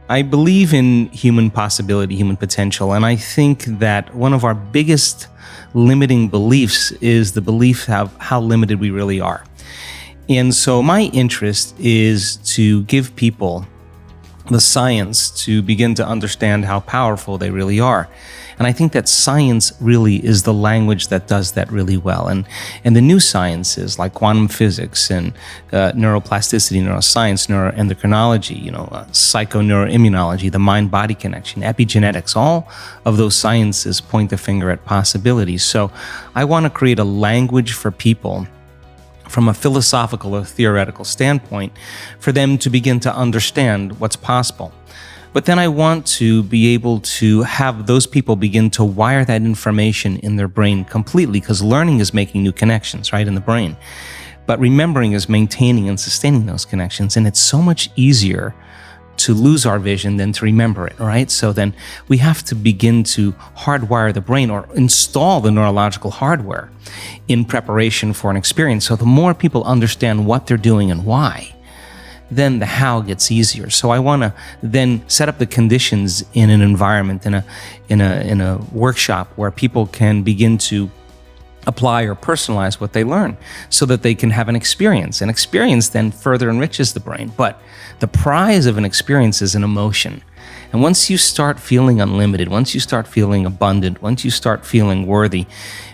I believe in human possibility, human potential, and I think that one of our biggest limiting beliefs is the belief of how limited we really are. And so my interest is to give people the science to begin to understand how powerful they really are. And I think that science really is the language that does that really well. And the new sciences like quantum physics and neuroplasticity, neuroscience, neuroendocrinology, psychoneuroimmunology, the mind-body connection, epigenetics, all of those sciences point the finger at possibilities. So I want to create a language for people from a philosophical or theoretical standpoint for them to begin to understand what's possible. But then I want to be able to have those people begin to wire that information in their brain completely, because learning is making new connections, right, in the brain. But remembering is maintaining and sustaining those connections. And it's so much easier to lose our vision than to remember it, right? So then we have to begin to hardwire the brain or install the neurological hardware in preparation for an experience. So the more people understand what they're doing and why, then the how gets easier. So I want to then set up the conditions in an environment, in a workshop where people can begin to apply or personalize what they learn so that they can have an experience. An experience then further enriches the brain. But the prize of an experience is an emotion. And once you start feeling unlimited, once you start feeling abundant, once you start feeling worthy,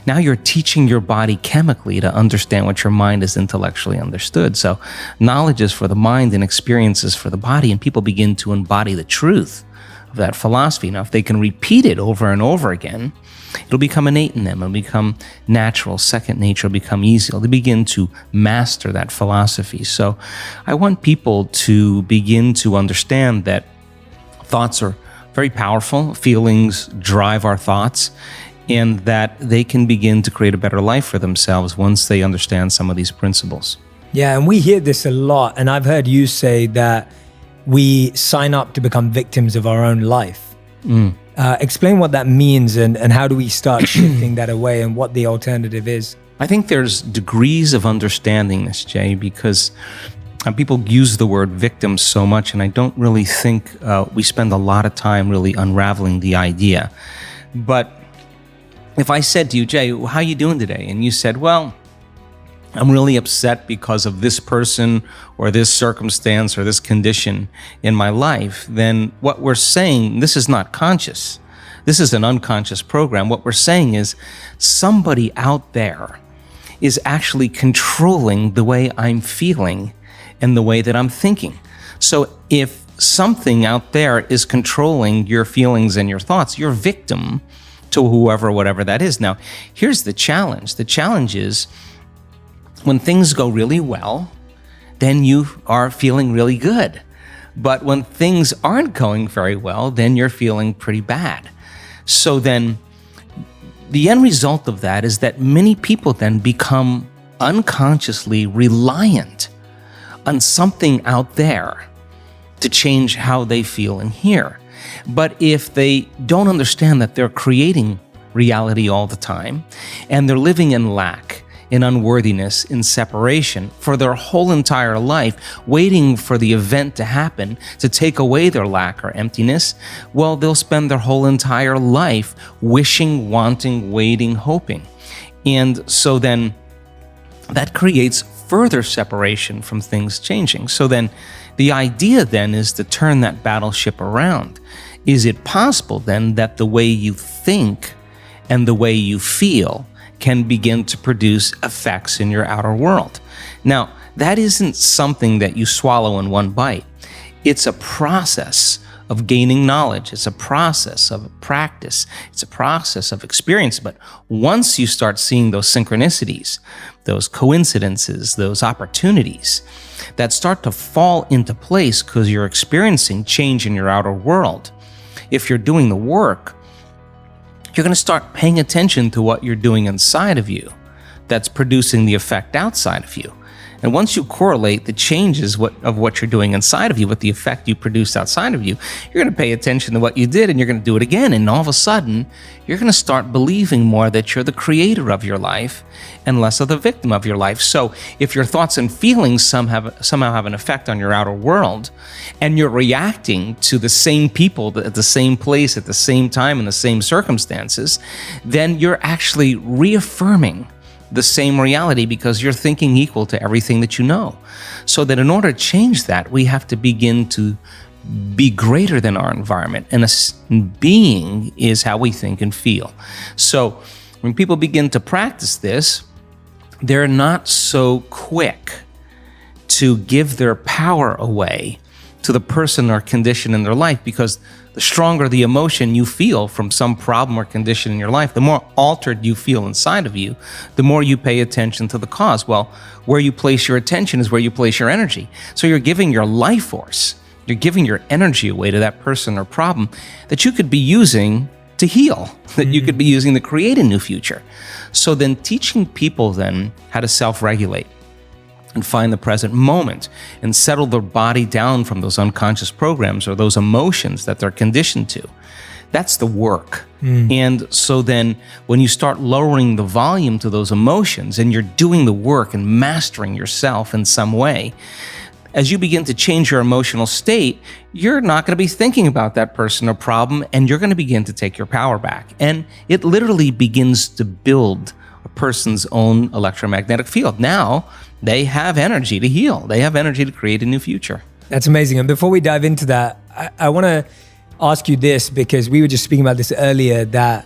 now you're teaching your body chemically to understand what your mind has intellectually understood. So knowledge is for the mind and experiences for the body, and people begin to embody the truth of that philosophy. Now, if they can repeat it over and over again, it'll become innate in them. It'll become natural, second nature, it'll become easy. They'll begin to master that philosophy. So I want people to begin to understand that thoughts are very powerful. Feelings drive our thoughts, and that they can begin to create a better life for themselves once they understand some of these principles. Yeah, and we hear this a lot. And I've heard you say that we sign up to become victims of our own life. Explain what that means and how do we start shifting that away and what the alternative is. I think there's degrees of understanding this, Jay, because people use the word victim so much, and I don't really think we spend a lot of time really unraveling the idea. But if I said to you, Jay, how are you doing today? And you said, well, I'm really upset because of this person or this circumstance or this condition in my life, then what we're saying, this is not conscious. This is an unconscious program. What we're saying is somebody out there is actually controlling the way I'm feeling and the way that I'm thinking. So if something out there is controlling your feelings and your thoughts, you're victim to whoever, whatever that is. Now, here's the challenge. The challenge is when things go really well, then you are feeling really good. But when things aren't going very well, then you're feeling pretty bad. So then the end result of that is that many people then become unconsciously reliant on something out there to change how they feel and hear. But if they don't understand that they're creating reality all the time, and they're living in lack, in unworthiness, in separation for their whole entire life, waiting for the event to happen to take away their lack or emptiness, well, they'll spend their whole entire life wishing, wanting, waiting, hoping. And so then that creates further separation from things changing. So then the idea then is to turn that battleship around. Is it possible then that the way you think and the way you feel can begin to produce effects in your outer world? Now, that isn't something that you swallow in one bite. It's a process of gaining knowledge. It's a process of practice. It's a process of experience. But once you start seeing those synchronicities, those coincidences, those opportunities that start to fall into place because you're experiencing change in your outer world, if you're doing the work, you're going to start paying attention to what you're doing inside of you that's producing the effect outside of you. And once you correlate the changes of what you're doing inside of you with the effect you produce outside of you, you're going to pay attention to what you did and you're going to do it again. And all of a sudden, you're going to start believing more that you're the creator of your life and less of the victim of your life. So if your thoughts and feelings somehow have an effect on your outer world, and you're reacting to the same people at the same place at the same time in the same circumstances, then you're actually reaffirming the same reality because you're thinking equal to everything that you know. So that in order to change that, we have to begin to be greater than our environment. And being is how we think and feel. So when people begin to practice this, they're not so quick to give their power away to the person or condition in their life, because the stronger the emotion you feel from some problem or condition in your life, the more altered you feel inside of you, the more you pay attention to the cause. Well, where you place your attention is where you place your energy. So you're giving your life force, you're giving your energy away to that person or problem that you could be using to heal, that you could be using to create a new future. So then teaching people then how to self-regulate and find the present moment and settle their body down from those unconscious programs or those emotions that they're conditioned to. That's the work. And so then when you start lowering the volume to those emotions and you're doing the work and mastering yourself in some way, as you begin to change your emotional state, you're not going to be thinking about that person or problem, and you're going to begin to take your power back. And it literally begins to build a person's own electromagnetic field. Now, they have energy to heal. They have energy to create a new future. That's amazing. And before we dive into that, I want to ask you this, because we were just speaking about this earlier, that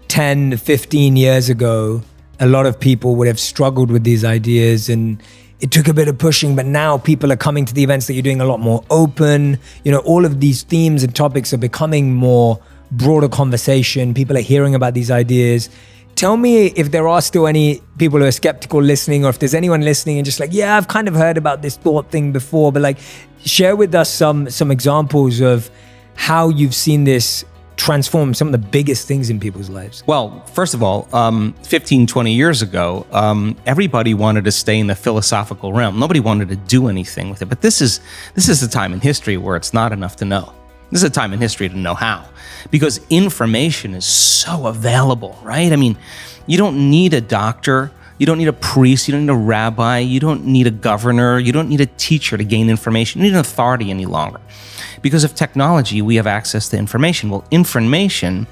10, 15 years ago, a lot of people would have struggled with these ideas and it took a bit of pushing, but now people are coming to the events that you're doing a lot more open. You know, all of these themes and topics are becoming more broader conversation. People are hearing about these ideas. Tell me if there are still any people who are skeptical listening, or if there's anyone listening and just like, yeah, I've kind of heard about this thought thing before, but like, share with us some examples of how you've seen this transform some of the biggest things in people's lives. Well, first of all, 15, 20 years ago, everybody wanted to stay in the philosophical realm. Nobody wanted to do anything with it. But this is a time in history where it's not enough to know. This is a time in history to know how, because information is so available, right? I mean, you don't need a doctor, you don't need a priest, you don't need a rabbi, you don't need a governor, you don't need a teacher to gain information. You don't need an authority any longer. Because of technology, we have access to information. Well, information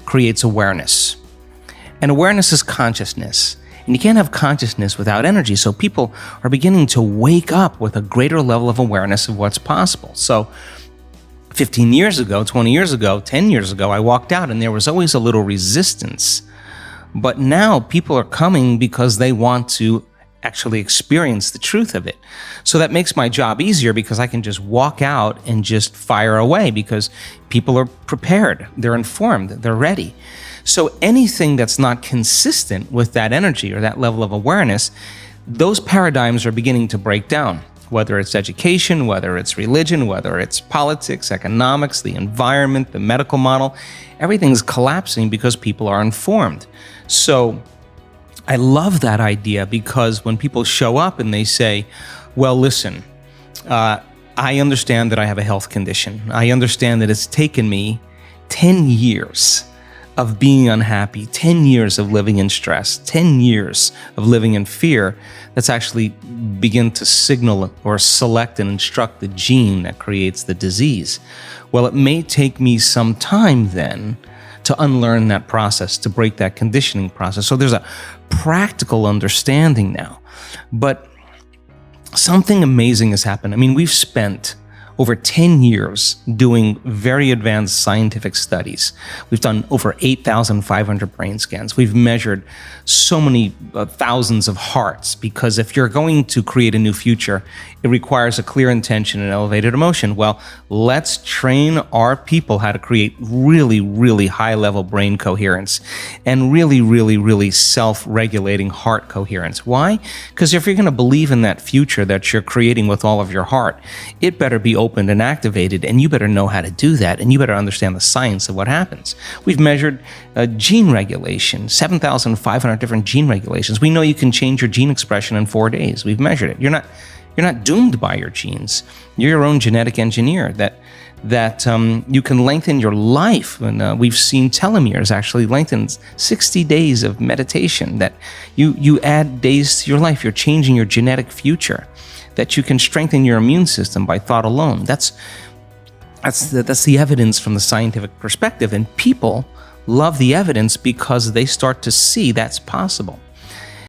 creates awareness. And awareness is consciousness. And you can't have consciousness without energy. So people are beginning to wake up with a greater level of awareness of what's possible. So 15 years ago, 20 years ago, 10 years ago, I walked out and there was always a little resistance. But now people are coming because they want to actually experience the truth of it. So that makes my job easier, because I can just walk out and just fire away, because people are prepared, they're informed, they're ready. So anything that's not consistent with that energy or that level of awareness, those paradigms are beginning to break down. Whether it's education, whether it's religion, whether it's politics, economics, the environment, the medical model, everything's collapsing because people are informed. So I love that idea, because when people show up and they say, well, listen, I understand that I have a health condition. I understand that it's taken me 10 years of being unhappy, 10 years of living in stress, 10 years of living in fear, that's actually begin to signal or select and instruct the gene that creates the disease. Well, it may take me some time then to unlearn that process, to break that conditioning process. So there's a practical understanding now. But something amazing has happened. I mean, we've spent over 10 years doing very advanced scientific studies. We've done over 8,500 brain scans. We've measured so many thousands of hearts, because if you're going to create a new future, it requires a clear intention and elevated emotion. Well, let's train our people how to create really, really high-level brain coherence and really, really, really self-regulating heart coherence. Why? Because if you're going to believe in that future that you're creating with all of your heart, it better be opened and activated, and you better know how to do that, and you better understand the science of what happens. We've measured gene regulation, 7,500 different gene regulations. We know you can change your gene expression in 4 days. We've measured it. You're not doomed by your genes. You're your own genetic engineer. That you can lengthen your life. And we've seen telomeres actually lengthen 60 days of meditation, that you add days to your life. You're changing your genetic future, that you can strengthen your immune system by thought alone. That's the evidence from the scientific perspective. And people love the evidence because they start to see that's possible.